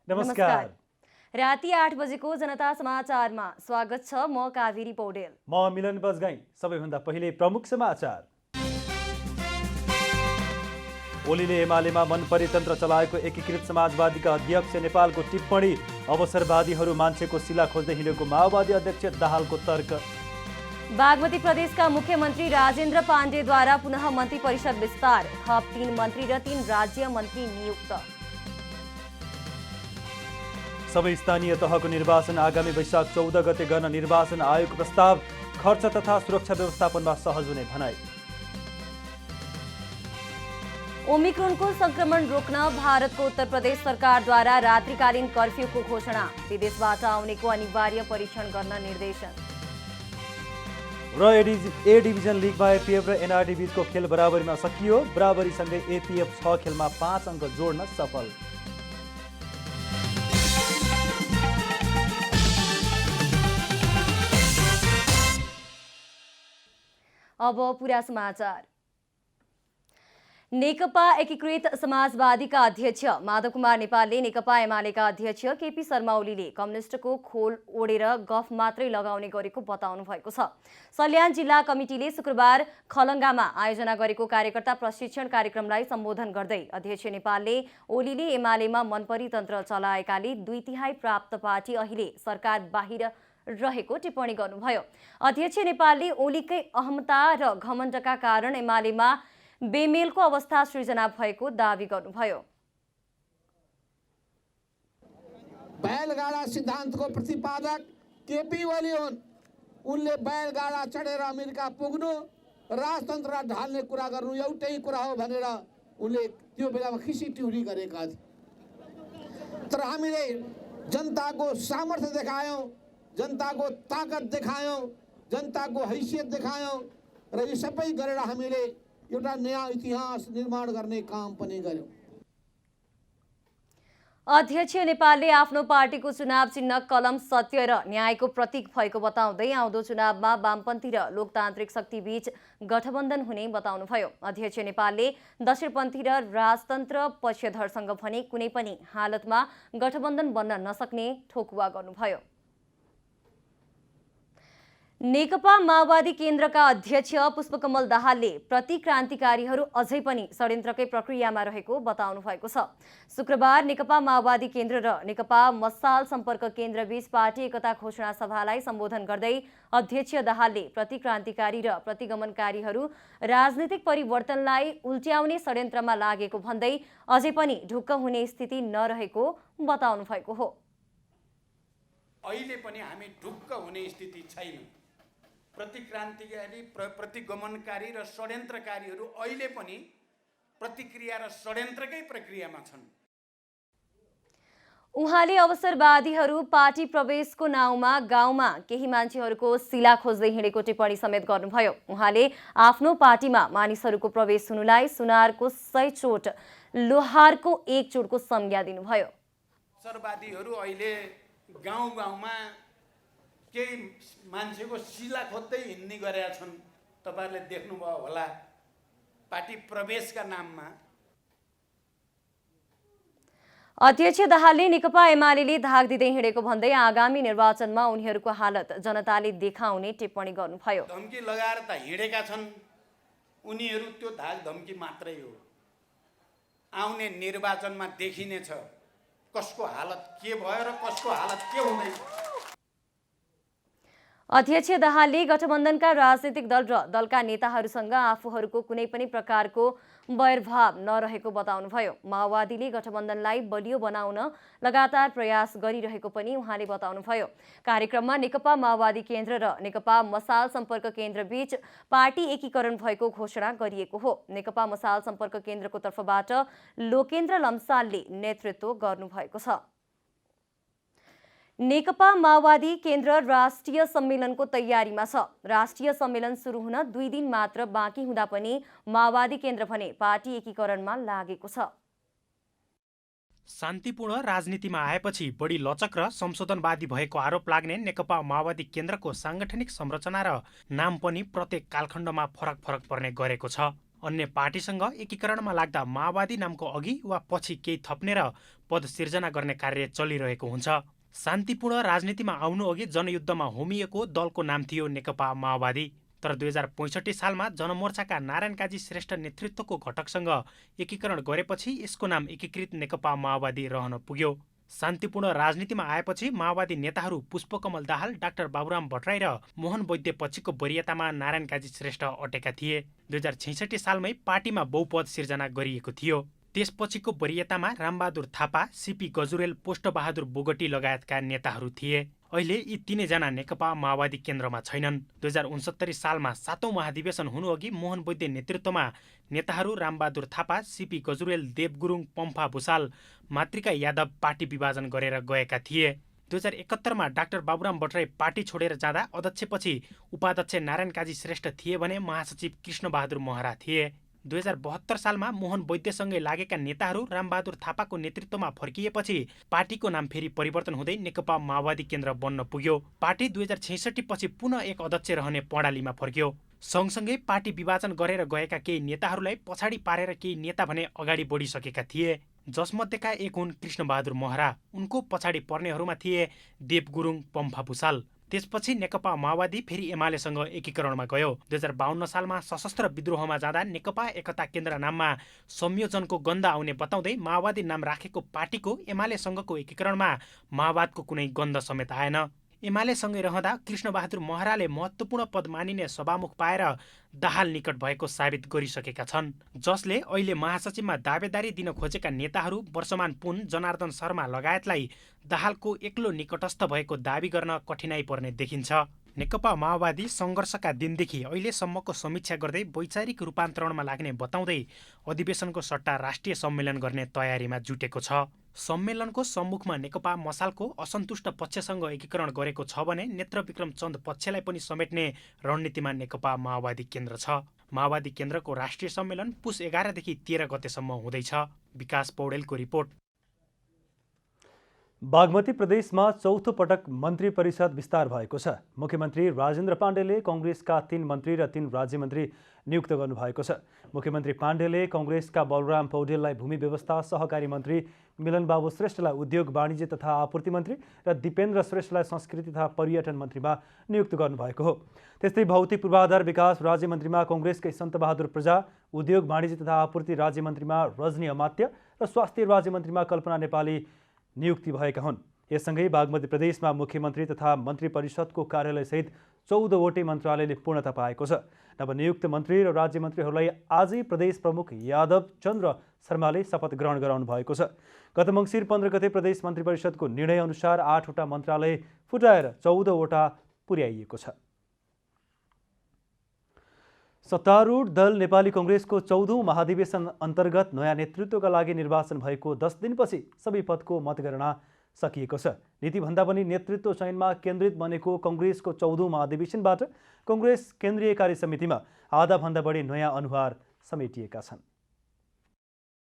नमस्कार। राति 8 बजेको जनता समाचारमा स्वागत छ। म कावेरी पौडेल। म मिलन बजगाई। सबैभन्दा पहिले प्रमुख समाचार। ओलीले एमालेमा मन परितन्त्र चलाएको एकीकृत समाजवादीका अध्यक्ष नेपालको टिप्पणी। अवसरवादीहरू मान्छेको शिला खोज्दै हिँडेको माओवादी अध्यक्ष दाहालको तर्क। बागमती प्रदेशका मुख्यमन्त्री राजेन्द्र पाण्डेद्वारा पुनः मन्त्री परिषद विस्तार। थप 3 मन्त्री र 3 राज्य मन्त्री नियुक्त। सबै स्थानीय तहको निर्वाचन आगामी वैशाख 14 गते गर्न निर्वाचन आयोगको प्रस्ताव। खर्च तथा सुरक्षा व्यवस्थापनमा सहज हुने भनाई। ओमिक्रोनको संक्रमण रोक्न भारतको उत्तर प्रदेश सरकारद्वारा रात्रिकालीन कर्फ्यूको घोषणा। विदेशबाट आउनेको अनिवार्य परीक्षण गर्न निर्देशन। र ए डिभिजन लिगमा एपीएफ र एनआरडी बीचको खेल बराबरीमा सकियो। बराबरीसँगै एपीएफ 6 खेलमा 5 अङ्क जोड्न सफल। अब पूरा समाचार। नेकपा एकीकृत समाजवादीका अध्यक्ष माधव कुमार नेपालले नेकपा एमालेका अध्यक्ष केपी शर्मा ओलीले कम्युनिस्टको खोल ओढेर गफ मात्रै लगाउने गरेको बताउनु भएको छ। सल्यान जिल्ला कमिटीले शुक्रबार खलङ्गामा आयोजना गरेको कार्यकर्ता प्रशिक्षण कार्यक्रमलाई सम्बोधन गर्दै अध्यक्ष नेपालले ओलीले एमालेमा मनपरी तन्त्र चलाएकाले 2/3 प्राप्त पार्टी अहिले सरकार बाहिर रहेको टिप्पणी गर्नुभयो। अध्यक्ष नेपालले ओलीकै अहमता र घमण्डका कारण एमालेमा बेमेलको अवस्था सृजना भएको दावी गर्नुभयो। बैलगाडा सिद्धान्तको प्रतिपादक केपी ओली हुन्। उनले बैलगाडा चढेर अमेरिका पुग्नु, राजतन्त्र ढाल्ने कुरा गर्नु एउटै कुरा हो भनेर उनले त्यो बेलामा खिसी टिउरी गरेका थिए। तर हामीले जनताको सामर्थ्य देखायौँ, जनताको ताकत देखायौँ, जनताको हैसियत देखायौँ र यी सबै गरेर हामीले एउटा नयाँ इतिहास निर्माण गर्ने काम पनि गर्यौँ। अध्यक्ष नेपालले आफ्नो पार्टीको चुनाव चिन्ह कलम सत्य र न्यायको प्रतीक भएको बताउँदै आउँदो चुनावमा वामपन्थी र लोकतान्त्रिक शक्तिबीच गठबन्धन हुने बताउनुभयो। अध्यक्ष नेपालले दक्षिणपन्थी र राजतन्त्र पक्षधरसँग भने कुनै पनि हालतमा गठबन्धन बन्न नसक्ने ठोकुवा गर्नुभयो। नेकपा माओवादी केन्द्रका अध्यक्ष पुष्पकमल दाहालले प्रतिक्रान्तिकारीहरू अझै पनि षड्यन्त्रकै प्रक्रियामा रहेको बताउनु भएको छ। शुक्रबार नेकपा माओवादी केन्द्र र नेकपा मसाल सम्पर्क केन्द्र बीच पार्टी एकता घोषणा सभालाई सम्बोधन गर्दै अध्यक्ष दाहालले प्रतिक्रान्तिकारी र प्रतिगमनकारीहरू राजनीतिक परिवर्तनलाई उल्ट्याउने षड्यन्त्रमा लागेको भन्दै अझै पनि ढुक्क हुने स्थिति नरहेको बताउनु भएको हो। अहिले पनि हामी ढुक्क हुने स्थिति छैन। प्रतिक्रान्तिकारी, प्रतिगमनकारी र षड्यन्त्रकारीहरू अहिले पनि प्रतिक्रिया र षड्यन्त्रकै प्रक्रियामा छन्। उहाँले अवसरवादीहरू पार्टी प्रवेशको नाउँमा गाउँमा केही मान्छेहरूको शिला खोज्दै हिँडेको टिप्पणी समेत गर्नुभयो। उहाँले आफ्नो पार्टीमा मानिसहरूको प्रवेश हुनुलाई सुनारको 100 चोट लोहारको 1 चोटको संज्ञा दिनुभयो। अवसरवादीहरू अहिले गाउँ गाउँमा केही मान्छेको शिला खोज्दै हिँड्ने गरेका छन्। तपाईँहरूले देख्नुभयो होला पार्टी प्रवेशका नाममा। अध्यक्ष दाहालले नेकपा एमालेले धाक दिँदै हिँडेको भन्दै आगामी निर्वाचनमा उनीहरूको हालत जनताले देखाउने टिप्पणी गर्नुभयो। धम्की लगाएर त हिँडेका छन् उनीहरू, त्यो धाक धम्की मात्रै हो। आउने निर्वाचनमा देखिनेछ कसको हालत के भयो र कसको हालत के हुँदैछ। अध्यक्ष दाहालले गठबन्धनका राजनीतिक दल र दलका नेताहरूसँग आफूहरूको कुनै पनि प्रकारको वैरभाव नरहेको बताउनुभयो। माओवादीले गठबन्धनलाई बलियो बनाउन लगातार प्रयास गरिरहेको पनि उहाँले बताउनुभयो। कार्यक्रममा नेकपा माओवादी केन्द्र र नेकपा मसाल सम्पर्क केन्द्र बीच पार्टी एकीकरण भएको घोषणा गरिएको हो। नेकपा मसाल सम्पर्क केन्द्रको तर्फबाट लोकेन्द्र लम्सालले नेतृत्व गर्नुभएको छ। नेकपा माओवादी केन्द्र राष्ट्रिय सम्मेलनको तयारीमा छ। राष्ट्रिय सम्मेलन सुरु हुन 2 दिन मात्र बाँकी हुँदा पनि माओवादी केन्द्र भने पार्टी एकीकरणमा लागेको छ। शान्तिपूर्ण राजनीतिमा आएपछि बढी लचक र संशोधनवादी भएको आरोप लाग्ने नेकपा माओवादी केन्द्रको सांगठनिक संरचना र नाम पनि प्रत्येक कालखण्डमा फरक पर्ने गरेको छ। अन्य पार्टीसँग एकीकरणमा लाग्दा माओवादी नामको अघि वा पछि केही थप्ने र पद सिर्जना गर्ने कार्य चलिरहेको हुन्छ। शान्तिपूर्ण राजनीतिमा आउनु अघि जनयुद्धमा होमिएको दलको नाम थियो नेकपा माओवादी। तर 2065 सालमा जनमोर्चाका नारायण काजी श्रेष्ठ नेतृत्वको घटकसँग एकीकरण गरेपछि यसको नाम एकीकृत नेकपा माओवादी रहन पुग्यो। शान्तिपूर्ण राजनीतिमा आएपछि माओवादी नेताहरू पुष्पकमल दाहाल, डाक्टर बाबुराम भट्टराई र मोहन वैद्य पछिको वरियतामा नारायण काजी श्रेष्ठ अटेका थिए। 2066 सालमै पार्टीमा बहुपद सिर्जना गरिएको थियो। त्यसपछिको वरियतामा रामबहादुर थापा, सीपी गजुरेल, पोष्टबहादुर बोगटी लगायतका नेताहरू थिए। अहिले यी तीनैजना नेकपा माओवादी केन्द्रमा छैनन्। 2069 सालमा 7औं महाधिवेशन हुनुअघि मोहन वैद्य नेतृत्वमा नेताहरू रामबहादुर थापा, सीपी गजुरेल, देव गुरुङ, पम्फा भुसाल, मातृका यादव पार्टी विभाजन गरेर गएका थिए। 2071मा डाक्टर बाबुराम भट्टराई पार्टी छोडेर जाँदा अध्यक्षपछि उपाध्यक्ष नारायण काजी श्रेष्ठ थिए भने महासचिव कृष्णबहादुर महरा थिए। 2072 सालमा मोहन वैद्यसँगै लागेका नेताहरू रामबहादुर थापाको नेतृत्वमा फर्किएपछि पार्टीको नाम फेरि परिवर्तन हुँदै नेकपा माओवादी केन्द्र बन्न पुग्यो। पार्टी 2066 पछि पुनः एक अध्यक्ष रहने प्रणालीमा फर्क्यो। सँगसँगै पार्टी विभाजन गरेर गएका केही नेताहरूलाई पछाडि पारेर केही नेता भने अगाडि बढिसकेका थिए। जसमध्येका एक हुन् कृष्णबहादुर महरा। उनको पछाडि पर्नेहरूमा थिए देव गुरुङ, पम्फा भुसाल। त्यसपछि नेकपा माओवादी फेरि एमालेसँग एकीकरणमा गयो। 2052 सालमा सशस्त्र विद्रोहमा जाँदा नेकपा एकता केन्द्र नाममा संयोजनको गन्ध आउने बताउँदै माओवादी नाम राखेको पार्टीको एमालेसँगको एकीकरणमा माओवादको कुनै गन्ध समेत आएन। एमालेसँगै रहँदा कृष्णबहादुर महराले महत्त्वपूर्ण पद मानिने सभामुख पाएर दाहाल निकट भएको साबित गरिसकेका छन्। जसले अहिले महासचिवमा दावेदारी दिन खोजेका नेताहरू वर्षमान पुन, जनार्दन शर्मा लगायतलाई दाहालको एक्लो निकटस्थ भएको दावी गर्न कठिनाई पर्ने देखिन्छ। नेकपा माओवादी सङ्घर्षका दिनदेखि अहिलेसम्मको समीक्षा गर्दै वैचारिक रूपान्तरणमा लाग्ने बताउँदै अधिवेशनको सट्टा राष्ट्रिय सम्मेलन गर्ने तयारीमा जुटेको छ। सम्मेलनको सम्मुखमा नेकपा मसालको असन्तुष्ट पक्षसँग एकीकरण गरेको छ भने नेत्रविक्रम चन्द पक्षलाई पनि समेट्ने रणनीतिमा नेकपा माओवादी केन्द्र छ। माओवादी केन्द्रको राष्ट्रिय सम्मेलन पुस 11 देखि 13 गतेसम्म हुँदैछ। विकास पौडेलको रिपोर्ट। बागमती प्रदेशमा चौथो पटक मन्त्री परिषद विस्तार भएको छ। मुख्यमन्त्री राजेन्द्र पाण्डेले कङ्ग्रेसका 3 मन्त्री र 3 राज्यमन्त्री नियुक्त गर्नुभएको छ। मुख्यमन्त्री पाण्डेले कङ्ग्रेसका बलराम पौडेललाई भूमि व्यवस्था सहकारी मन्त्री, मिलनबाबु श्रेष्ठलाई उद्योग वाणिज्य तथा आपूर्ति मन्त्री र दिपेन्द्र श्रेष्ठलाई संस्कृति तथा पर्यटन मन्त्रीमा नियुक्त गर्नुभएको हो। त्यस्तै भौतिक पूर्वाधार विकास राज्यमन्त्रीमा कङ्ग्रेसकै सन्तबहादुर प्रजा, उद्योग वाणिज्य तथा आपूर्ति राज्यमन्त्रीमा रजनी अमात्य र स्वास्थ्य राज्यमन्त्रीमा कल्पना नेपाली नियुक्ति भएका हुन्। यससँगै बागमती प्रदेशमा मुख्यमन्त्री तथा मन्त्री परिषदको कार्यालयसहित 14वटै मन्त्रालयले पूर्णता पाएको छ। नवनियुक्त मन्त्री र राज्यमन्त्रीहरूलाई आजै प्रदेश प्रमुख यादव चन्द्र शर्माले शपथ ग्रहण गराउनु भएको छ। गत मङ्सिर 15 गते प्रदेश मन्त्री परिषदको निर्णय अनुसार 8वटा मन्त्रालय फुटाएर 14वटा पुर्याइएको छ। सत्तारूढ दल नेपाली कङ्ग्रेसको 14औं महाधिवेशन अन्तर्गत नयाँ नेतृत्वका लागि निर्वाचन भएको 10 दिनपछि सबै पदको मतगणना सकिएको छ। नीतिभन्दा पनि नेतृत्व चयनमा केन्द्रित बनेको कङ्ग्रेसको 14औं महाधिवेशनबाट कङ्ग्रेस केन्द्रीय कार्य समितिमा आधाभन्दा बढी नयाँ अनुहार समेटिएका छन्।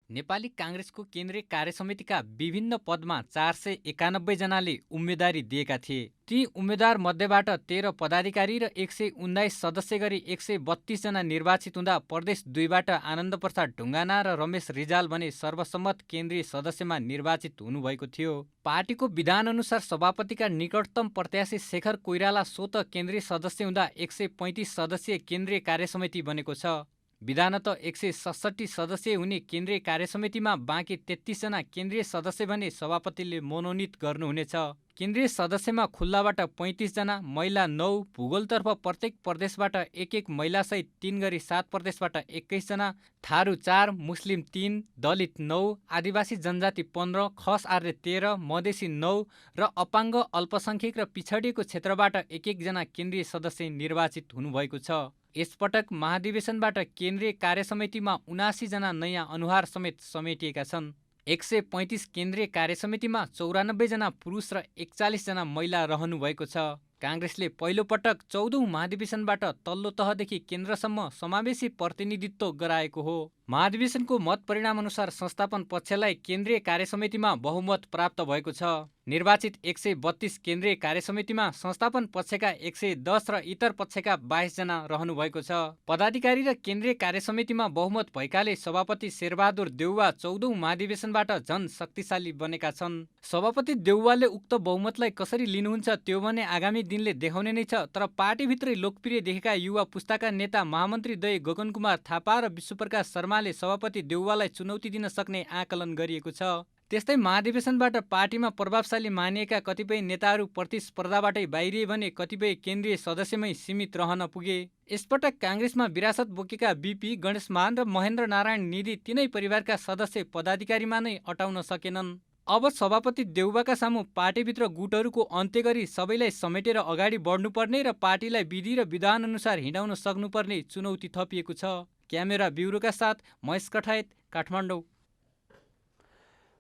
नेपाली काङ्ग्रेसको केन्द्रीय कार्यसमितिका विभिन्न पदमा 491 जनाले उम्मेदवारी दिएका थिए। ती उम्मेद्वार मध्येबाट 13 पदाधिकारी र 119 सदस्य गरी 132 जना निर्वाचित हुँदा प्रदेश 2बाट आनन्द प्रसाद ढुङ्गाना र रमेश रिजाल भने सर्वसम्मत केन्द्रीय सदस्यमा निर्वाचित हुनुभएको थियो। पार्टीको विधान अनुसार सभापतिका निकटतम प्रत्याशी शेखर कोइराला स्वतः केन्द्रीय सदस्य हुँदा 135 सदस्यीय केन्द्रीय कार्यसमिति बनेको छ। विधानत 167 सदस्य हुने केन्द्रीय कार्यसमितिमा बाँकी 33 जना केन्द्रीय सदस्य भने सभापतिले मनोनित गर्नुहुनेछ। केन्द्रीय सदस्यमा खुल्लाबाट 35 जना, महिला 9, भूगोलतर्फ प्रत्येक प्रदेशबाट 1-1 महिलासहित 3 गरी 7 प्रदेशबाट 21 जना, थारू 4, मुस्लिम 3, दलित 9, आदिवासी जनजाति 15, खस आर्य 13, मधेसी 9 र अपाङ्ग अल्पसङ्ख्यक र पिछडिएको क्षेत्रबाट 1-1 जना केन्द्रीय सदस्य निर्वाचित हुनुभएको छ। यसपटक महाधिवेशनबाट केन्द्रीय कार्यसमितिमा 79 जना नयाँ अनुहार समेत समेटिएका छन्। 135 केन्द्रीय कार्यसमितिमा 94 जना पुरुष र 41 जना महिला रहनुभएको छ। काङ्ग्रेसले पहिलो पटक 14औं महाधिवेशनबाट तल्लो तहदेखि केन्द्रसम्म समावेशी प्रतिनिधित्व गराएको हो। महाधिवेशनको मत परिणामअनुसार संस्थापन पक्षलाई केन्द्रीय कार्यसमितिमा बहुमत प्राप्त भएको छ। निर्वाचित 132 केन्द्रीय कार्यसमितिमा संस्थापन पक्षका 110 र इतर पक्षका 22 जना रहनुभएको छ। पदाधिकारी र केन्द्रीय कार्यसमितिमा बहुमत भएकाले सभापति शेरबहादुर देउवा 14औं महाधिवेशनबाट झन शक्तिशाली बनेका छन्। सभापति देउवाले उक्त बहुमतलाई कसरी लिनुहुन्छ त्यो भने आगामी दिनले देखाउने नै छ। तर पार्टीभित्रै लोकप्रिय देखेका युवा पुस्ताका नेता महामन्त्री दय गगनकुमार थापा र विश्वप्रकाश शर्माले सभापति देउवालाई चुनौती दिन सक्ने आकलन गरिएको छ। त्यस्तै महाधिवेशनबाट पार्टीमा प्रभावशाली मानिएका कतिपय नेताहरू प्रतिस्पर्धाबाटै बाहिरिए भने कतिपय केन्द्रीय सदस्यमै सीमित रहन पुगे। यसपटक काङ्ग्रेसमा विरासत बोकेका बीपी गणेशमान र महेन्द्र नारायण निधि तिनै परिवारका सदस्य पदाधिकारीमा नै अटाउन सकेनन्। अब सभापति देउवाका सामु पार्टीभित्र गुटहरूको अन्त्य गरी सबैलाई समेटेर अगाडि बढ्नुपर्ने र पार्टीलाई विधि र विधान अनुसार हिँडाउन सक्नुपर्ने चुनौती थपिएको छ। क्यामेरा ब्युरोका साथ महेश कठायत, काठमाडौँ।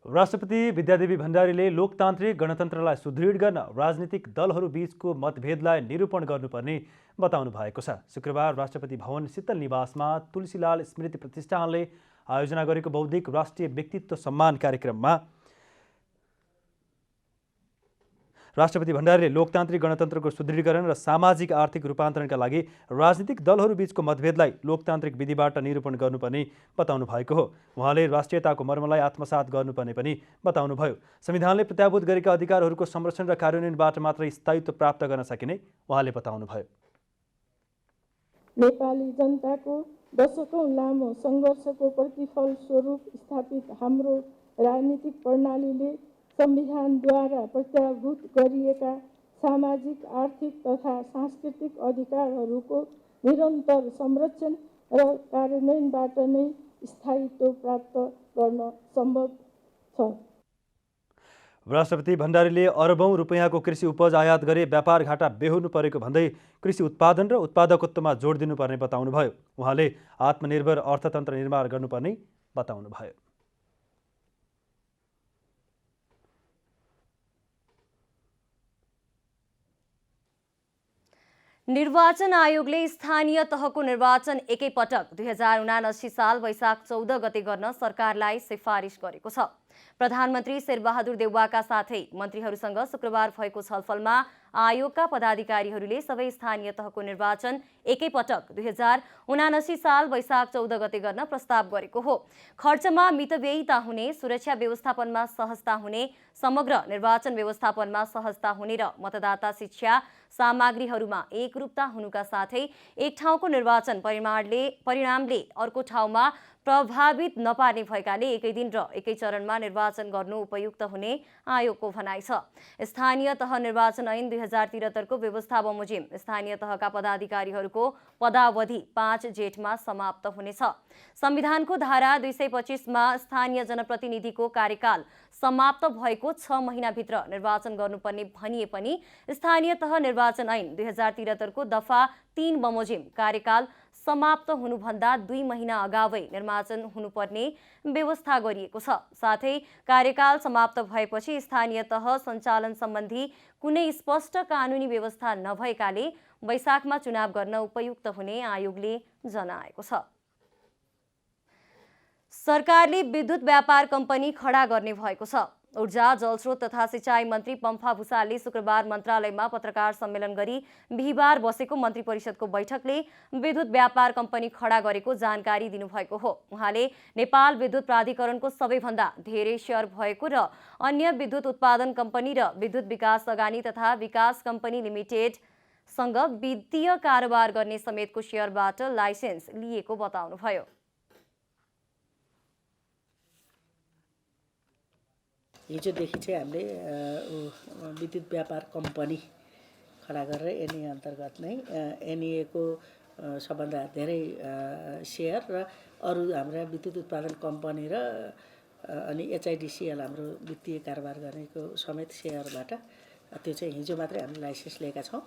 राष्ट्रपति विद्यादेवी भण्डारीले लोकतान्त्रिक गणतन्त्रलाई सुदृढ गर्न राजनीतिक दलहरू बीचको मतभेदलाई निरूपण गर्नुपर्ने बताउनु भएको छ। शुक्रबार राष्ट्रपति भवन शीतल निवासमा तुलसीलाल स्मृति प्रतिष्ठानले आयोजना गरेको बौद्धिक राष्ट्रिय व्यक्तित्व सम्मान कार्यक्रममा राष्ट्रपति भण्डारीले लोकतान्त्रिक गणतन्त्रको सुदृढीकरण र सामाजिक आर्थिक रूपान्तरणका लागि राजनीतिक दलहरू बीचको मतभेदलाई लोकतान्त्रिक विधिबाट निरूपण गर्नुपर्ने बताउनु भएको हो। उहाँले राष्ट्रियताको मर्मलाई आत्मसात गर्नुपर्ने पनि बताउनुभयो। संविधानले प्रत्याभूत गरेका अधिकारहरूको संरक्षण र कार्यान्वयनबाट मात्रै स्थायित्व प्राप्त गर्न सकिने उहाँले बताउनुभयो। नेपाली जनताको दशकौं लामो सङ्घर्षको प्रतिफल स्वरूप स्थापित हाम्रो राजनीतिक प्रणालीले संविधानद्वारा प्रत्याभूत गरिएका सामाजिक, आर्थिक तथा सांस्कृतिक अधिकारहरूको निरन्तर संरक्षण र कार्यान्वयनबाट नै स्थायित्व प्राप्त गर्न सम्भव छ। राष्ट्रपति भण्डारीले अरबौं रुपैयाँको कृषि उपज आयात गरे व्यापार घाटा बेहोर्नु परेको भन्दै कृषि उत्पादन र उत्पादकत्वमा जोड दिनुपर्ने बताउनुभयो। उहाँले आत्मनिर्भर अर्थतन्त्र निर्माण गर्नुपर्ने बताउनुभयो। निर्वाचन आयोगले स्थानीय तहको निर्वाचन एकैपटक 2079 साल वैशाख 14 गते गर्न सरकारलाई सिफारिस गरेको छ। प्रधानमन्त्री शेरबहादुर देउवाका साथै मन्त्रीहरूसँग शुक्रबार भएको छलफलमा आयोगका पदाधिकारीहरूले सबै स्थानीय तहको निर्वाचन एकैपटक 2079 साल वैशाख 14 गते गर्न प्रस्ताव गरेको हो। खर्चमा मितव्ययिता हुने, सुरक्षा व्यवस्थापनमा सहजता हुने, समग्र निर्वाचन व्यवस्थापनमा सहजता हुने र मतदाता शिक्षा सामग्रीहरूमा एकरूपता हुनुका साथै एक ठाउँको निर्वाचन परिणामले अर्को ठाउँमा प्रभावित नपार्ने भएकाले एकै दिन र एकै चरणमा निर्वाचन गर्नु उपयुक्त हुने आयोगको भनाइ छ। स्थानीय तह निर्वाचन ऐन 2073 को व्यवस्था बमोजिम स्थानीय तहका पदाधिकारीहरूको पदावधि 5 जेठमा समाप्त हुनेछ। संविधानको धारा 225 मा स्थानीय जनप्रतिनिधिको कार्यकाल समाप्त भएको 6 महिनाभित्र निर्वाचन गर्नुपर्ने भनिए पनि स्थानीय तह निर्वाचन ऐन 2073 को दफा 3 बमोजिम कार्यकाल समाप्त हुनुभन्दा 2 महिना अगावै निर्वाचन हुनुपर्ने व्यवस्था गरिएको छ। साथै कार्यकाल समाप्त भएपछि स्थानीय तह सञ्चालन सम्बन्धी कुनै स्पष्ट कानुनी व्यवस्था नभएकाले वैशाखमा चुनाव गर्न उपयुक्त हुने आयोगले जनाएको छ। सरकारले विद्युत व्यापार कम्पनी खडा गर्ने भएको छ। ऊर्जा, जलस्रोत तथा सिंचाई मन्त्री पम्फा भूषालले शुक्रबार मन्त्रालयमा पत्रकार सम्मेलन गरी बिहिबार बसेको मन्त्री परिषदको बैठकले विद्युत व्यापार कम्पनी खडा गरेको जानकारी दिनुभएको हो। उहाँले नेपाल विद्युत प्राधिकरणको सबैभन्दा धेरै सेयर भएको र अन्य विद्युत उत्पादन कम्पनी र विद्युत विकास लगानी तथा विकास कम्पनी लिमिटेडसँग वित्तीय कारोबार गर्ने समेतको सेयरबाट लाइसेन्स लिएको बताउनुभयो। हिजोदेखि चाहिँ हामीले विद्युत व्यापार कम्पनी खडा गरेर एनए अन्तर्गत नै एनएको सबभन्दा धेरै सेयर र अरू हाम्रा विद्युत उत्पादन कम्पनी र अनि एचआइडिसिएल हाम्रो वित्तीय कारोबार गर्नेको समेत सेयरबाट त्यो चाहिँ हिजो मात्रै हामीले लाइसेन्स लिएका छौँ।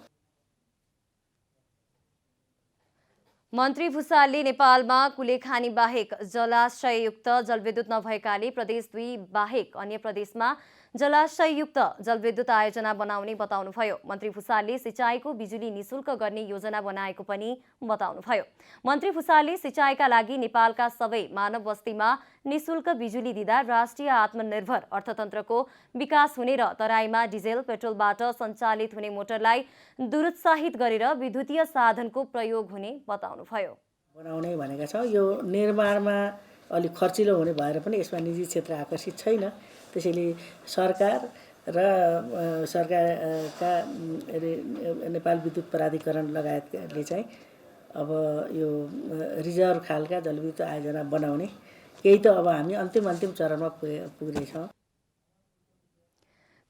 मन्त्री भूषालले नेपालमा कुलेखानी बाहेक जलाशययुक्त जलविद्युत नभएकाले प्रदेश 2 बाहेक अन्य प्रदेशमा जलाशययुक्त जलविद्युत आयोजना बनाउने बताउनुभयो। मन्त्री भुसालले सिँचाइको बिजुली निशुल्क गर्ने योजना बनाएको पनि बताउनुभयो। मन्त्री भुसालले सिँचाइका लागि नेपालका सबै मानव बस्तीमा निशुल्क बिजुली दिँदा राष्ट्रिय आत्मनिर्भर अर्थतन्त्रको विकास हुने र तराईमा डिजेल पेट्रोलबाट सञ्चालित हुने मोटरलाई दुरुत्साहित गरेर विद्युतीय साधनको प्रयोग हुने बताउनुभयो। बनाउने भनेका छौँ। यो निर्माणमा अलिक खर्चिलो हुने भएर पनि यसमा निजी क्षेत्र आकर्षित छैन। त्यसैले सरकार र सरकारका नेपाल विद्युत प्राधिकरण लगायतले चाहिँ अब यो रिजर्भ खालका जलविद्युत आयोजना बनाउने केही त अब हामी अन्तिम चरणमा पुग्नेछौँ।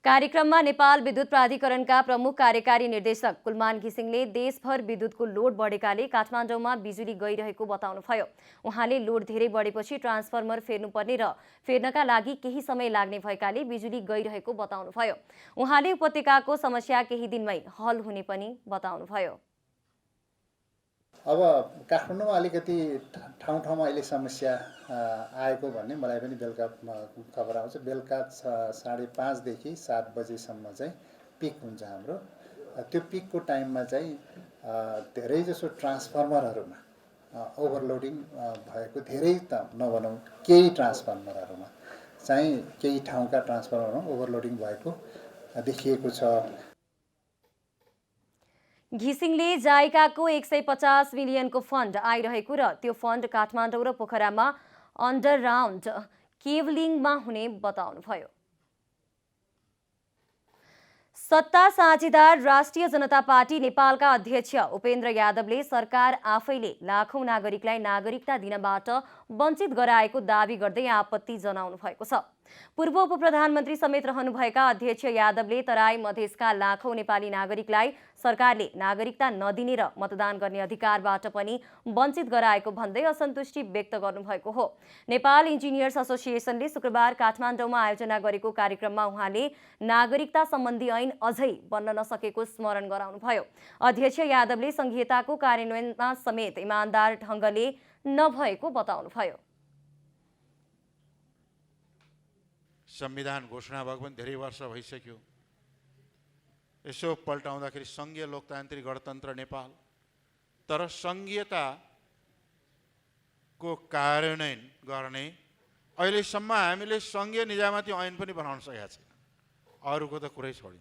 कार्यक्रममा नेपाल विद्युत प्राधिकरणका प्रमुख कार्यकारी निर्देशक कुलमान घिसिङले देशभर विद्युतको लोड बढेकाले काठमाडौँमा बिजुली गइरहेको बताउनुभयो। उहाँले लोड धेरै बढेपछि ट्रान्सफर्मर फेर्नुपर्ने र फेर्नका लागि केही समय लाग्ने भएकाले बिजुली गइरहेको बताउनुभयो। उहाँले उपत्यकाको समस्या केही दिनमै हल हुने पनि बताउनुभयो। अब काठमाडौँमा अलिकति ठाउँमा अहिले समस्या आएको भन्ने मलाई पनि बेलुका खबर आउँछ। बेलुका 5:30 देखि 7 बजेसम्म चाहिँ पिक हुन्छ हाम्रो। त्यो पिकको टाइममा चाहिँ धेरैजसो ट्रान्सफर्मरहरूमा ओभरलोडिङ भएको, धेरै त नभनौँ केही ट्रान्सफर्मरहरूमा चाहिँ केही ठाउँका ट्रान्सफर्मरमा ओभरलोडिङ भएको देखिएको छ। घिसिङले जाइकाको 150 मिलियनको फन्ड आइरहेको र त्यो फन्ड काठमाडौँ र पोखरामा अन्डरग्राउन्ड केबलिङमा हुने बताउनुभयो। सत्ता साझेदार राष्ट्रिय जनता पार्टी नेपालका अध्यक्ष उपेन्द्र यादवले सरकार आफैले लाखौं नागरिकलाई नागरिकता दिनबाट वञ्चित गराएको दावी गर्दै आपत्ति जनाउनु भएको छ। पूर्व उपप्रधानमन्त्री समेत रहनुभएका अध्यक्ष यादवले तराई मधेसका लाखौं नेपाली नागरिकलाई सरकारले नागरिकता नदिने र मतदान गर्ने अधिकारबाट पनि वञ्चित गराएको भन्दै असन्तुष्टि व्यक्त गर्नुभएको हो। नेपाल इन्जिनियर्स एसोसिएसनले शुक्रबार काठमाडौँमा आयोजना गरेको कार्यक्रममा उहाँले नागरिकता सम्बन्धी ऐन अझै बन्न नसकेको स्मरण गराउनुभयो। अध्यक्ष यादवले संघीयताको कार्यान्वयनमा समेत इमानदार ढङ्गले नभएको बताउनुभयो। संविधान घोषणा भएको पनि धेरै वर्ष भइसक्यो। यसो पल्टाउँदाखेरि सङ्घीय लोकतान्त्रिक गणतन्त्र नेपाल, तर सङ्घीयताको कार्यान्वयन गर्ने अहिलेसम्म हामीले सङ्घीय निजामती ऐन पनि बनाउन सकेका छैन। अरूको त कुरै छोड्यौँ।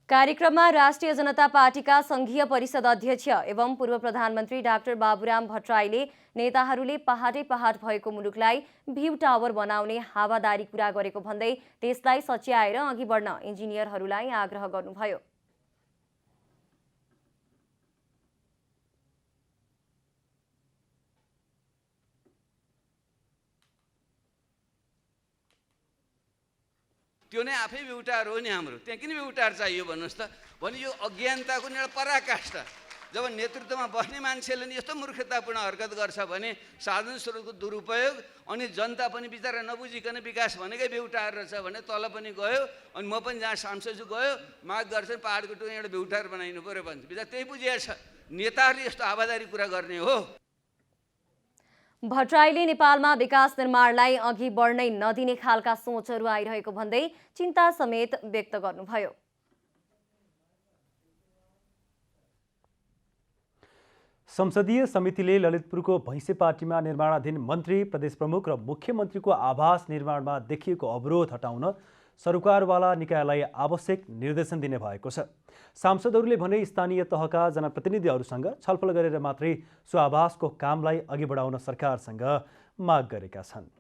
कार्यक्रममा राष्ट्रिय जनता पार्टीका संघीय परिषद अध्यक्ष एवं पूर्व प्रधानमन्त्री डाक्टर बाबुराम भट्टराईले नेताहरूले पहाडै पहाड भएको मुलुकलाई भ्यू टावर बनाउने हावादारी कुरा गरेको भन्दै त्यसलाई सच्याएर अघि बढ्न इन्जिनियरहरूलाई आग्रह गर्नुभयो। त्यो नै आफै बेउटार हो नि हाम्रो। त्यहाँ किन बेउटार चाहियो भन्नुहोस् त? भने यो अज्ञानताको नि एउटा पराकाष्ठा। जब नेतृत्वमा बस्ने मान्छेले नि यस्तो मूर्खतापूर्ण हरकत गर्छ भने साधन स्रोतको दुरुपयोग, अनि जनता पनि बिचरा नबुझिकन विकास भनेकै बेउटार रहेछ भने तल पनि गयो। अनि म पनि जहाँ सांसद गयो माग गर्छन् पहाडको टुङ्गा एउटा बेउटार बनाइनु पर्यो भन्छ। बिचरा त्यही बुझिएछ। नेताहरूले यस्तो हावादारी कुरा गर्ने हो। भट्टराईले नेपालमा विकास निर्माणलाई अघि बढ्नै नदिने खालका सोचहरू आइरहेको भन्दै चिन्ता समेत व्यक्त गर्नुभयो। संसदीय समितिले ललितपुरको भैँसेपाटीमा निर्माणाधीन मन्त्री, प्रदेश प्रमुख र मुख्यमन्त्रीको आवास निर्माणमा देखिएको अवरोध हटाउन सरकारवाला निकायलाई आवश्यक निर्देशन दिने भएको छ। सांसदहरूले भने स्थानीय तहका जनप्रतिनिधिहरूसँग छलफल गरेर मात्रै सो आवासको कामलाई अघि बढाउन सरकारसँग माग गरेका छन्।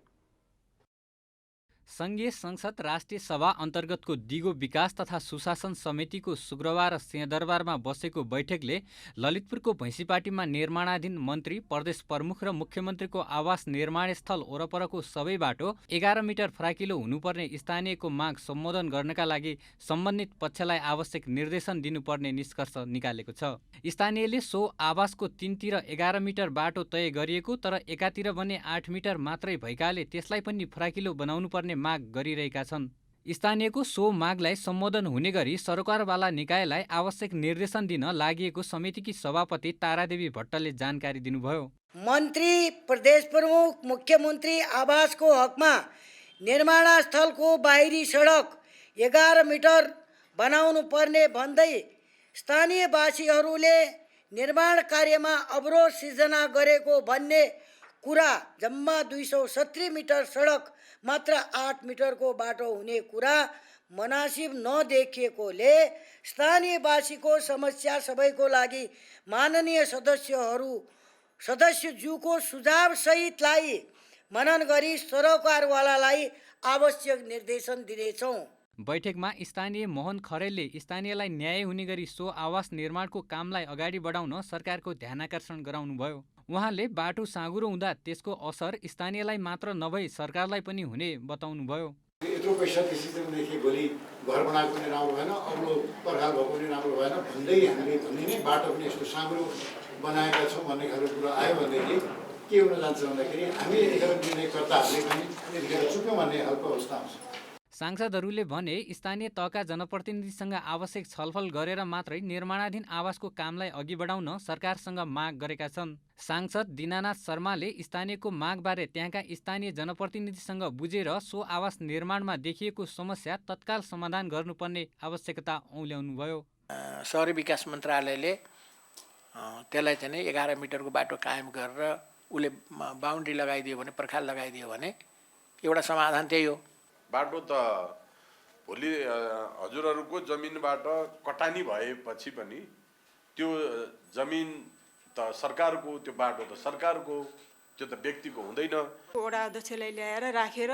संघीय संसद राष्ट्रिय सभा अन्तर्गतको दिगो विकास तथा सुशासन समितिको शुक्रबार सिंहदरबारमा बसेको बैठकले ललितपुरको भैँसीपाटीमा निर्माणाधीन मन्त्री, प्रदेश प्रमुख र मुख्यमन्त्रीको आवास निर्माण स्थल वरपरको सबै बाटो 11 मिटर फराकिलो हुनुपर्ने स्थानीयको माग सम्बोधन गर्नका लागि सम्बन्धित पक्षलाई आवश्यक निर्देशन दिनुपर्ने निष्कर्ष निकालेको छ। स्थानीयले सो आवासको 3 तिर 11 मिटर बाटो तय गरिएको तर एकातिर भने 8 मिटर मात्रै भएकाले त्यसलाई पनि फराकिलो बनाउनु पर्ने माग गरिरहेका छन्। स्थानीयको सो मागलाई सम्बोधन हुने गरी सरकारवाला निकायलाई आवश्यक निर्देशन दिन लागिएको समितिकी सभापति तारादेवी भट्टले जानकारी दिनुभयो। मन्त्री, प्रदेश प्रमुख, मुख्यमन्त्री आवासको हकमा निर्माणस्थलको बाहिरी सडक 11 मिटर बनाउनु पर्ने भन्दै स्थानीयवासीहरूले निर्माण कार्यमा अवरोध सिर्जना गरेको भन्ने कुरा, जम्मा 270 मिटर सडक मात्र 8 मिटरको बाटो हुने कुरा मनासिब नदेखिएकोले स्थानीयवासीको समस्या सबैको लागि माननीय सदस्यज्यूको सुझाव सहितलाई मनन गरी सरकारवालालाई आवश्यक निर्देशन दिनेछौँ। बैठकमा स्थानीय मोहन खरेलले स्थानीयलाई न्याय हुने गरी सो आवास निर्माणको कामलाई अगाडि बढाउन सरकारको ध्यानाकर्षण गराउनुभयो। उहाँले बाटो साँघुरो हुँदा त्यसको असर स्थानीयलाई मात्र नभई सरकारलाई पनि हुने बताउनुभयो। यत्रो पैसा त्यसै देखि भोलि घर बनाएको पनि राम्रो भएन, अग्लो पर्खाल भएको पनि राम्रो भएन भन्दै हामीले भन्ने नै बाटो पनि यस्तो साँघुरो बनाएका छौँ भन्ने खालको कुरा आयो भनेदेखि के हुन जान्छ भन्दाखेरि हामी यतिखेर निर्णयकर्ताहरूले पनि यतिखेर चुक्यौँ भन्ने खालको अवस्था आउँछ। सांसदहरूले भने स्थानीय तहका जनप्रतिनिधिसँग आवश्यक छलफल गरेर मात्रै निर्माणाधीन आवासको कामलाई अघि बढाउन सरकारसँग माग गरेका छन्। सांसद दीनानाथ शर्माले स्थानीयको मागबारे त्यहाँका स्थानीय जनप्रतिनिधिसँग बुझेर सो आवास निर्माणमा देखिएको समस्या तत्काल समाधान गर्नुपर्ने आवश्यकता औल्याउनुभयो। शहरी विकास मन्त्रालयले त्यसलाई चाहिँ 11 मिटरको बाटो कायम गरेर उसले बााउन्ड्री लगाइदियो भने, पर्खाल लगाइदियो भने एउटा समाधान त्यही हो। बाटो त भोलि हजुरहरूको जमिनबाट कटानी भएपछि पनि त्यो जमिन त सरकारको, त्यो बाटो त सरकारको, त्यो त व्यक्तिको हुँदैन। वडा अध्यक्षलाई ल्याएर राखेर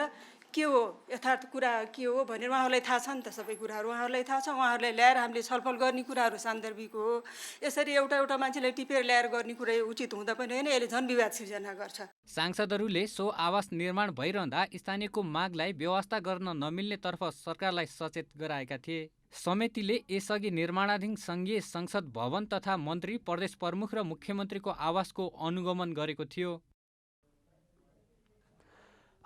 के हो यथार्थ कुरा के हो भनेर उहाँहरूलाई थाहा छ नि त, सबै कुराहरू उहाँहरूलाई थाहा छ। उहाँहरूलाई ल्याएर हामीले छलफल गर्ने कुराहरू सान्दर्भिक हो। यसरी एउटा मान्छेलाई टिपेर ल्याएर गर्ने कुरा उचित हुँदा पनि होइन, यसले झन् विवाद सिर्जना गर्छ। सांसदहरूले सो आवास निर्माण भइरहँदा स्थानीयको मागलाई व्यवस्था गर्न नमिल्नेतर्फ सरकारलाई सचेत गराएका थिए। समितिले यसअघि निर्माणाधीन सङ्घीय संसद भवन तथा मन्त्री, प्रदेश प्रमुख र मुख्यमन्त्रीको आवासको अनुगमन गरेको थियो।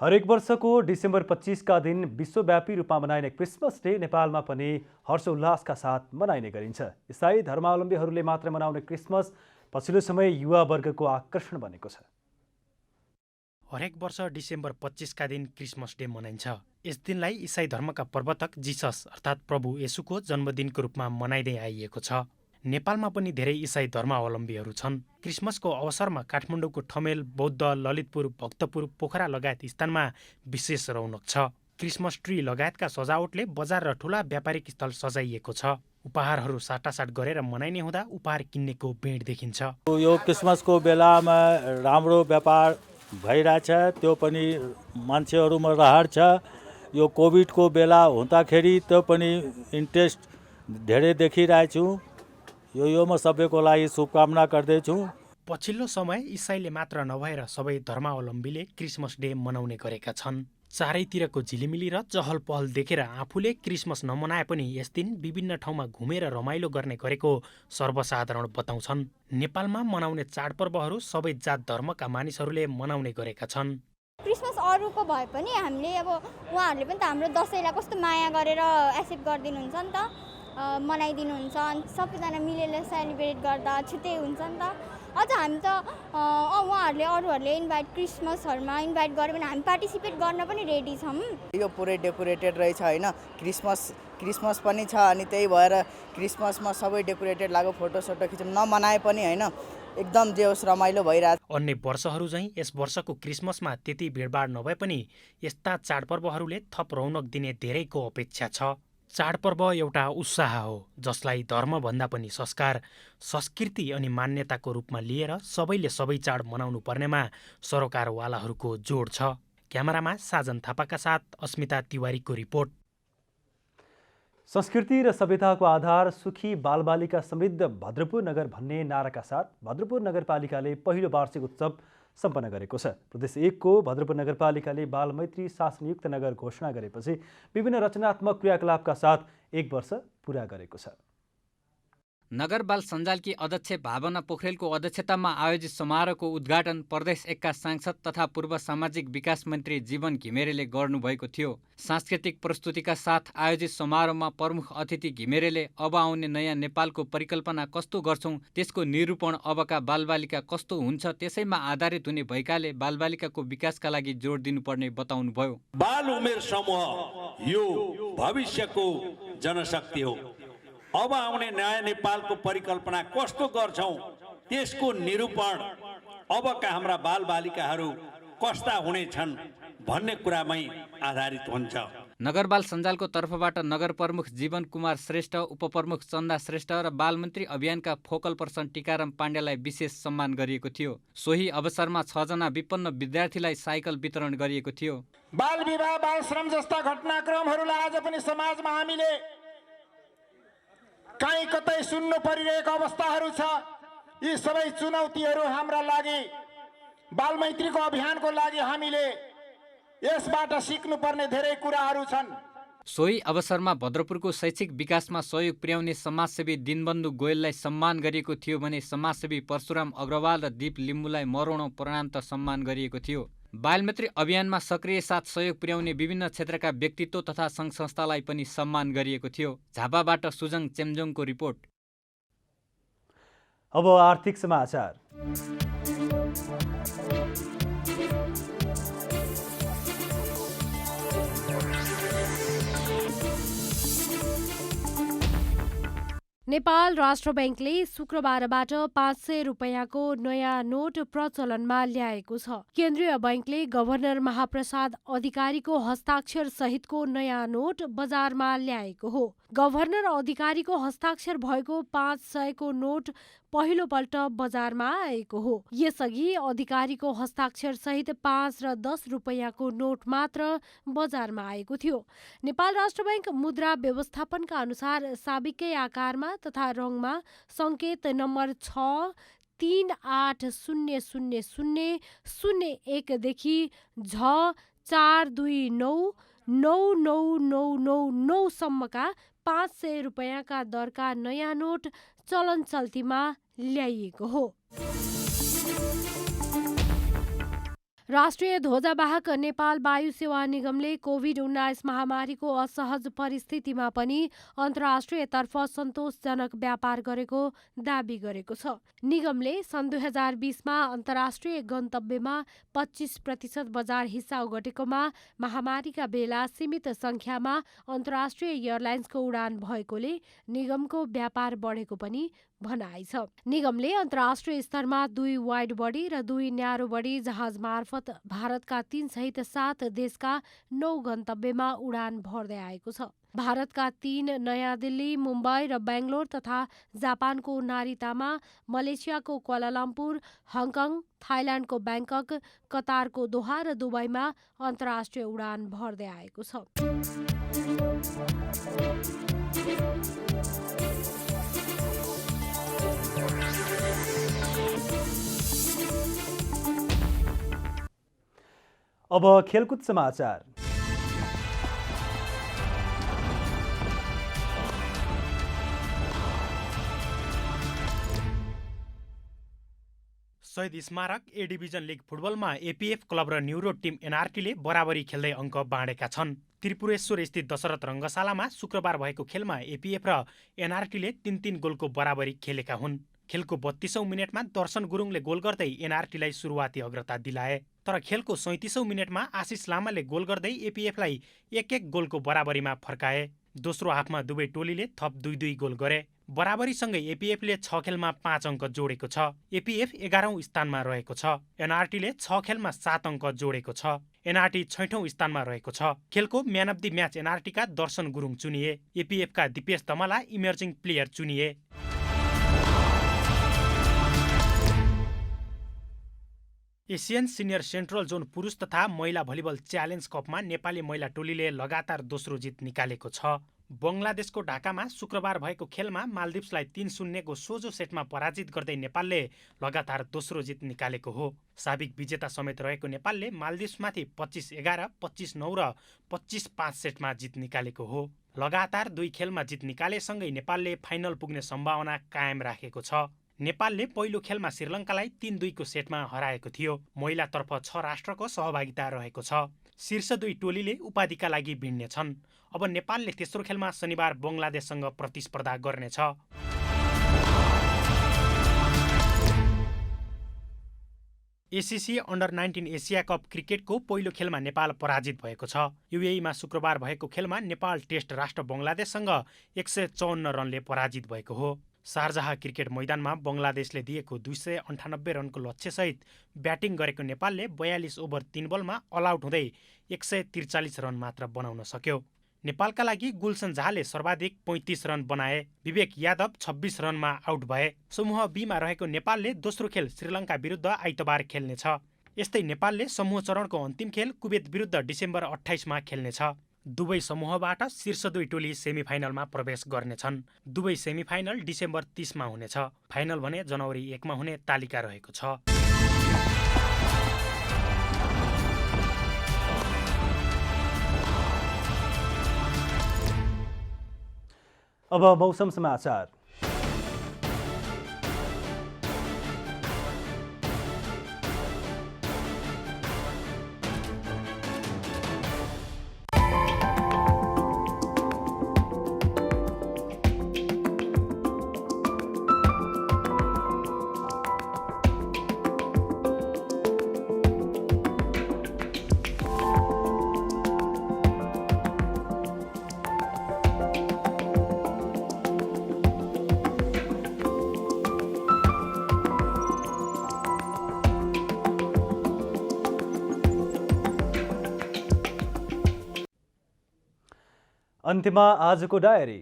हरेक वर्षको डिसेम्बर 25 का दिन विश्वव्यापी रूपमा मनाइने क्रिसमस डे नेपालमा पनि हर्षोल्लासका साथ मनाइने गरिन्छ। इसाई धर्मावलम्बीहरूले मात्र मनाउने क्रिसमस पछिल्लो समय युवा वर्गको आकर्षण बनेको छ। हरेक वर्ष डिसेम्बर 25 का दिन क्रिसमस डे मनाइन्छ। यस दिनलाई इसाई धर्मका प्रवर्तक जिसस अर्थात् प्रभु येशूको जन्मदिनको रूपमा मनाइँदै आइएको छ। नेपालमा पनि धेरै इसाई धर्मावलम्बीहरू छन्। क्रिसमसको अवसरमा काठमाडौँको ठमेल, बौद्ध, ललितपुर, भक्तपुर, पोखरा लगायत स्थानमा विशेष रौनक छ। क्रिसमस ट्री लगायतका सजावटले बजार र ठुला व्यापारिक स्थल सजाइएको छ। उपहारहरू साटासाट गरेर मनाइने हुँदा उपहार किन्नेको भिड देखिन्छ। यो क्रिसमसको बेलामा राम्रो व्यापार भइरहेछ, त्यो पनि मान्छेहरूमा रहर छ। यो कोभिडको बेला हुँदाखेरि त्यो पनि इन्ट्रेस्ट धेरै देखिरहेछु। यो म सबैको लागि शुभकामना गर्दैछु। पछिल्लो समय इसाईले मात्र नभएर सबै धर्मावलम्बीले क्रिसमस डे मनाउने गरेका छन्। चारैतिरको झिलिमिली र चहल पहल देखेर आफूले क्रिसमस नमनाए पनि यस दिन विभिन्न ठाउँमा घुमेर रमाइलो गर्ने गरेको सर्वसाधारण बताउँछन्। नेपालमा मनाउने चाडपर्वहरू सबै जात धर्मका मानिसहरूले मनाउने गरेका छन्। क्रिसमस अरूको भए पनि हामीले अब उहाँहरूले पनि त हाम्रो दसैँलाई कस्तो माया गरेर एक्सेप्ट गरिदिनुहुन्छ नि त, मनाइदिनुहुन्छ। अनि सबैजना मिलेर सेलिब्रेट गर्दा छुट्टै हुन्छ नि त। अझ हामी त उहाँहरूले अरूहरूले क्रिसमसहरूमा इन्भाइट गर्यो भने हामी पार्टिसिपेट गर्न पनि रेडी छौँ। यो पुरै डेकोरेटेड रहेछ होइन, क्रिसमस पनि छ। अनि त्यही भएर क्रिसमसमा सबै डेकोरेटेड लाग्यो, फोटोसोटो खिचौँ, नमनाए पनि होइन, एकदम जे होस् रमाइलो भइरहेछ। अन्य वर्षहरू झैँ यस वर्षको क्रिसमसमा त्यति भिडभाड नभए पनि यस्ता चाडपर्वहरूले थप रौनक दिने धेरैको अपेक्षा छ। चाडपर्व एउटा उत्साह हो जसलाई धर्मभन्दा पनि संस्कार, संस्कृति अनि मान्यताको रूपमा लिएर सबैले सबै चाड मनाउनु पर्नेमा सरोकारवालाहरूको जोड छ। क्यामेरामा साजन थापाका साथ अस्मिता तिवारीको रिपोर्ट। संस्कृति र सभ्यताको आधार सुखी बालबालिका समृद्ध भद्रपुर नगर भन्ने नाराका साथ भद्रपुर नगरपालिकाले पहिलो वार्षिक उत्सव सम्पन्न गरेको छ। प्रदेश 1 को भद्रपुर नगरपालिकाले बालमैत्री शासनयुक्त नगर घोषणा गरेपछि विभिन्न रचनात्मक क्रियाकलापका साथ 1 वर्ष पूरा गरेको छ। नगर बाल सञ्जालकी अध्यक्ष भावना पोखरेलको अध्यक्षतामा आयोजित समारोहको उद्घाटन प्रदेश 1 का सांसद तथा पूर्व सामाजिक विकास मन्त्री जीवन घिमिरेले गर्नुभएको थियो। सांस्कृतिक प्रस्तुतिका साथ आयोजित समारोहमा प्रमुख अतिथि घिमिरेले अब आउने नयाँ नेपालको परिकल्पना कस्तो गर्छौं त्यसको निरूपण अबका बालबालिका कस्तो हुन्छ त्यसैमा आधारित हुने भएकाले बालबालिकाको विकासका लागि जोड दिनुपर्ने बताउनुभयो। बाल उमेर समूह यो भविष्यको जनशक्ति हो। अब आउने नयाँ नेपालको परिकल्पना कस्तो गर्छौं त्यसको निरूपण अबका हाम्रा बालबालिकाहरू कस्ता हुनेछन् भन्ने कुरामै आधारित हुन्छ। नगरबाल सञ्जालको तर्फबाट नगर प्रमुख जीवन कुमार श्रेष्ठ, उपप्रमुख चन्दा श्रेष्ठ र बालमन्त्री अभियानका फोकल पर्सन टीकाराम पाण्डेलाई विशेष सम्मान गरिएको थियो। सोही अवसरमा 6 जना विपन्न विद्यार्थीलाई साइकल वितरण गरिएको थियो। बाल विवाह, बाल श्रम जस्ता घटनाक्रमहरूलाई आज पनि समाजमा हामीले कहीँ कतै सुन्नु परिरहेको अवस्थाहरू छ। यी सबै चुनौतीहरू हाम्रा लागि बालमैत्रीको अभियानको लागि हामीले यसबाट सिक्नुपर्ने धेरै कुराहरू छन्। सोही अवसरमा भद्रपुरको शैक्षिक विकासमा सहयोग पुर्याउने समाजसेवी दिनबन्धु गोयललाई सम्मान गरिएको थियो भने समाजसेवी परशुराम अग्रवाल र दीप लिम्बुलाई मरौणौं प्रान्त सम्मान गरिएको थियो। बालमैत्री अभियानमा सक्रिय साथ सहयोग पुर्याउने विभिन्न क्षेत्रका व्यक्तित्व तथा सङ्घ संस्थालाई पनि सम्मान गरिएको थियो। झापाबाट सुजङ चेम्जोङको रिपोर्ट। अब आर्थिक समाचार। नेपाल राष्ट्र बैंकले शुक्रबारबाट 500 रुपैयाँको नयाँ नोट प्रचलनमा ल्याएको छ। केन्द्रीय बैंकले गभर्नर महाप्रसाद अधिकारीको हस्ताक्षर सहितको नयाँ नोट बजारमा ल्याएको हो। गभर्नर अधिकारीको हस्ताक्षर भएको 500 को नोट पहिलोपल्ट बजारमा आएको हो। यसअघि अधिकारीको हस्ताक्षर सहित 5 र 10 रुपैयाँको नोट मात्र बजारमा आएको थियो। नेपाल राष्ट्र बैंक मुद्रा व्यवस्थापनका अनुसार साबिकै आकारमा तथा रङमा सङ्केत नम्बर 638000001 देखि झ 4299999 सम्मका 500 रुपैयाँका दरका नयाँ नोट चलन चल्तीमा ल्याइएको हो। राष्ट्रिय ध्वजावाहक नेपाल वायु सेवा निगमले कोभिड-19 महामारीको असहज परिस्थितिमा पनि अन्तर्राष्ट्रियतर्फ सन्तोषजनक व्यापार गरेको दाबी गरेको छ। निगमले सन् 2020मा अन्तर्राष्ट्रिय गन्तव्यमा 25% बजार हिस्सा ओगटेकोमा महामारीका बेला सीमित सङ्ख्यामा अन्तर्राष्ट्रिय एयरलाइन्सको उडान भएकोले निगमको व्यापार बढेको पनि भनाइ छ। निगमले अन्तर्राष्ट्रिय स्तरमा 2 वाइड बडी र 2 न्यारो बडी जहाज मार्फत भारतका 3 सहित 7 देशका 9 गन्तव्यमा उडान भर्दै आएको छ। भारतका 3 नयाँ दिल्ली, मुम्बई र बेङ्गलोर तथा जापानको नारितामा, मलेसियाको क्वालालम्पुर, हङकङ, थाइल्यान्डको ब्याङ्कक, कतारको दोहा र दुबईमा अन्तर्राष्ट्रिय उडान भर्दै आएको छ। अब खेलकुद समाचार। शहीद स्मारक ए डिभिजन लिग फुटबलमा एपीएफ क्लब र न्युरो टिम एनआरटीले बराबरी खेल्दै अङ्क बाँडेका छन्। त्रिपुरेश्वर स्थित दशरथ रङ्गशालामा शुक्रबार भएको खेलमा एपीएफ र एनआरटीले 3-3 गोलको बराबरी खेलेका हुन्। खेलको 32औं मिनेटमा दर्शन गुरुङले गोल गर्दै एनआरटीलाई सुरुवाती अग्रता दिलाए। तर खेलको 37औं मिनेटमा आशिष लामाले गोल गर्दै एपीएफलाई 1-1 गोलको बराबरीमा फर्काए। दोस्रो हाफमा दुवै टोलीले थप 2-2 गोल गरे। बराबरीसँगै एपीएफले 6 खेलमा 5 अङ्क जोडेको छ। एपीएफ 11औं स्थानमा रहेको छ। एनआरटीले 6 खेलमा 7 अङ्क जोडेको छ। एनआरटी 6औं स्थानमा रहेको छ। खेलको म्यान अफ द म्याच एनआरटीका दर्शन गुरुङ चुनिए। एपीएफका दिपेश दमला इमर्जिङ प्लेयर चुनिए। एसियन सिनियर सेन्ट्रल जोन पुरुष तथा महिला भलिबल च्यालेन्ज कपमा नेपाली महिला टोलीले लगातार दोस्रो जित निकालेको छ। बङ्गलादेशको ढाकामा शुक्रबार भएको खेलमा मालदिप्सलाई 3-0 को सोझो सेटमा पराजित गर्दै नेपालले लगातार दोस्रो जित निकालेको हो। साबिक विजेता समेत रहेको नेपालले मालदिप्समाथि 25-11, 25-9 र 25-5 सेटमा जित निकालेको हो। लगातार 2 खेलमा जित निकालेसँगै नेपालले फाइनल पुग्ने सम्भावना कायम राखेको छ। नेपालले पहिलो खेलमा श्रीलङ्कालाई 3-2 को सेटमा हराएको थियो। महिलातर्फ 6 राष्ट्रको सहभागिता रहेको छ। शीर्ष 2 टोलीले उपाधिका लागि भिड्नेछन्। अब नेपालले तेस्रो खेलमा शनिबार बङ्गलादेशसँग प्रतिस्पर्धा गर्नेछ। एसिसी अन्डर 19 एसिया कप क्रिकेटको पहिलो खेलमा नेपाल पराजित भएको छ। युएईमा शुक्रबार भएको खेलमा नेपाल टेस्ट राष्ट्र बङ्गलादेशसँग 154 रनले पराजित भएको हो। शारजाह क्रिकेट मैदानमा बङ्गलादेशले दिएको 298 रनको लक्ष्यसहित ब्याटिङ गरेको नेपालले 42 ओभर 3 बलमा अल आउट हुँदै 143 रन मात्र बनाउन सक्यो। नेपालका लागि गुलसन झाले सर्वाधिक 35 रन बनाए। विवेक यादव 26 रनमा आउट भए। समूह बीमा रहेको नेपालले दोस्रो खेल श्रीलङ्का विरुद्ध आइतबार खेल्नेछ। यस्तै नेपालले समूह चरणको अन्तिम खेल कुवेत विरुद्ध डिसेम्बर 28मा खेल्नेछ। दुवै समूहबाट शीर्ष 2 टोली सेमिफाइनलमा प्रवेश गर्नेछन्। दुवै सेमिफाइनल डिसेम्बर 30मा हुनेछ। फाइनल भने जनवरी 1मा हुने तालिका रहेको छ। अब मौसम समाचार। अन्त्यमा आजको डायरी।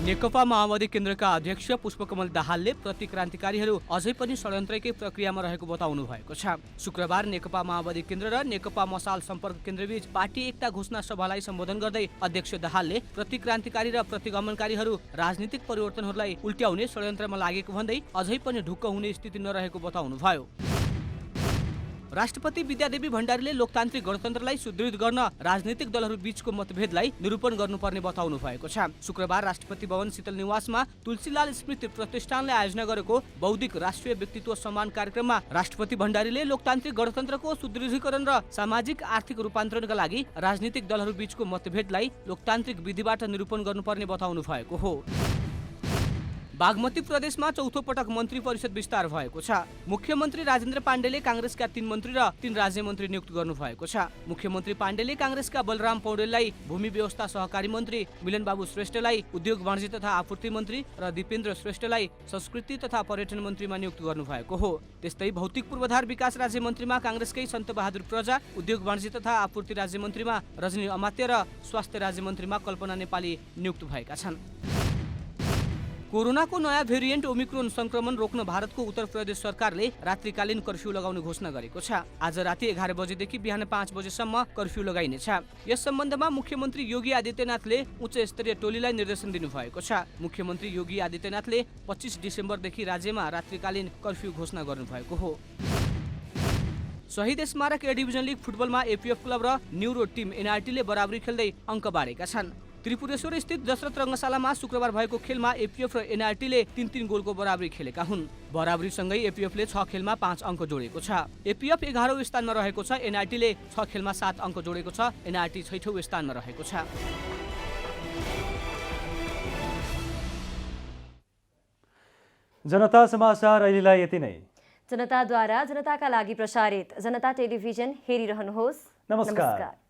नेकपा माओवादी केन्द्रका अध्यक्ष पुष्पकमल दाहालले प्रतिक्रान्तिकारीहरू अझै पनि षड्यन्त्रकै प्रक्रियामा रहेको बताउनु भएको छ। शुक्रबार नेकपा माओवादी केन्द्र र नेकपा मसाल सम्पर्क केन्द्रबीच पार्टी एकता घोषणा सभालाई सम्बोधन गर्दै अध्यक्ष दाहालले प्रतिक्रान्तिकारी र प्रतिगमनकारीहरू राजनीतिक परिवर्तनहरूलाई उल्ट्याउने षड्यन्त्रमा लागेको भन्दै अझै पनि ढुक्क हुने स्थिति नरहेको बताउनुभयो। राष्ट्रपति विद्यादेवी भण्डारीले लोकतान्त्रिक गणतन्त्रलाई सुदृढ गर्न राजनीतिक दलहरू बीचको मतभेदलाई निरूपण गर्नुपर्ने बताउनु भएको छ। शुक्रबार राष्ट्रपति भवन शीतल निवासमा तुलसीलाल स्मृति प्रतिष्ठानले आयोजना गरेको बौद्धिक राष्ट्रिय व्यक्तित्व सम्मान कार्यक्रममा राष्ट्रपति भण्डारीले लोकतान्त्रिक गणतन्त्रको सुदृढीकरण र सामाजिक आर्थिक रूपान्तरणका लागि राजनीतिक दलहरू बीचको मतभेदलाई लोकतान्त्रिक विधिबाट निरूपण गर्नुपर्ने बताउनु भएको हो। बागमती प्रदेशमा चौथो पटक मन्त्री परिषद विस्तार भएको छ। मुख्यमन्त्री राजेन्द्र पाण्डेले काङ्ग्रेसका 3 मन्त्री र 3 राज्यमन्त्री नियुक्त गर्नु भएको छ। मुख्यमन्त्री पाण्डेले काङ्ग्रेसका बलराम पौडेललाई भूमि व्यवस्था सहकारी मन्त्री, मिलनबाबु श्रेष्ठलाई उद्योग वाणिज्य तथा आपूर्ति मन्त्री र दिपेन्द्र श्रेष्ठलाई संस्कृति तथा पर्यटन मन्त्रीमा नियुक्त गर्नु भएको हो। त्यस्तै भौतिक पूर्वाधार विकास राज्यमन्त्रीमा काङ्ग्रेसकै सन्तबहादुर प्रजा, उद्योग वाणिज्य तथा आपूर्ति राज्यमन्त्रीमा रजनी अमात्य र स्वास्थ्य राज्यमन्त्रीमा कल्पना नेपाली नियुक्त भएका छन्। कोरोनाको नयाँ भेरिएन्ट ओमिक्रोन संक्रमण रोक्न भारतको उत्तर प्रदेश सरकारले रात्रिकालीन कर्फ्यू लगाउने घोषणा गरेको छ। आज राति 11 बजेदेखि बिहान 5 बजेसम्म कर्फ्यू लगाइनेछ। यस सम्बन्धमा मुख्यमन्त्री योगी आदित्यनाथले उच्च स्तरीय टोलीलाई निर्देशन दिनुभएको छ। मुख्यमन्त्री योगी आदित्यनाथले 25 डिसेम्बरदेखि राज्यमा रात्रिकालीन कर्फ्यू घोषणा गर्नुभएको हो। शहीद स्मारक ए डिभिजन लिग फुटबलमा एपीएफ क्लब र न्युरो टिम एनआरटीले बराबरी खेल्दै अङ्क बाँडेका छन्। त्रिपुरेश्वर स्थित दशरथ रङ्गशालामा शुक्रबार भएको खेलमा एपीएफ र एनआरटीले 3-3 गोलको बराबरी खेलेका हुन्। बराबरीसँगै एपीएफले 6 खेलमा 5 अङ्क जोडेको छ। एपीएफ 11औं स्थानमा रहेको छ। एनआरटीले 6 खेलमा 7 अङ्क जोडेको छ। एनआरटी 6औं स्थानमा रहेको छ। जनता समाचार अहिलेलाई यति नै। जनताद्वारा जनताका लागि प्रसारित जनता टेलिभिजन हेरिरहनुहोस्। नमस्कार।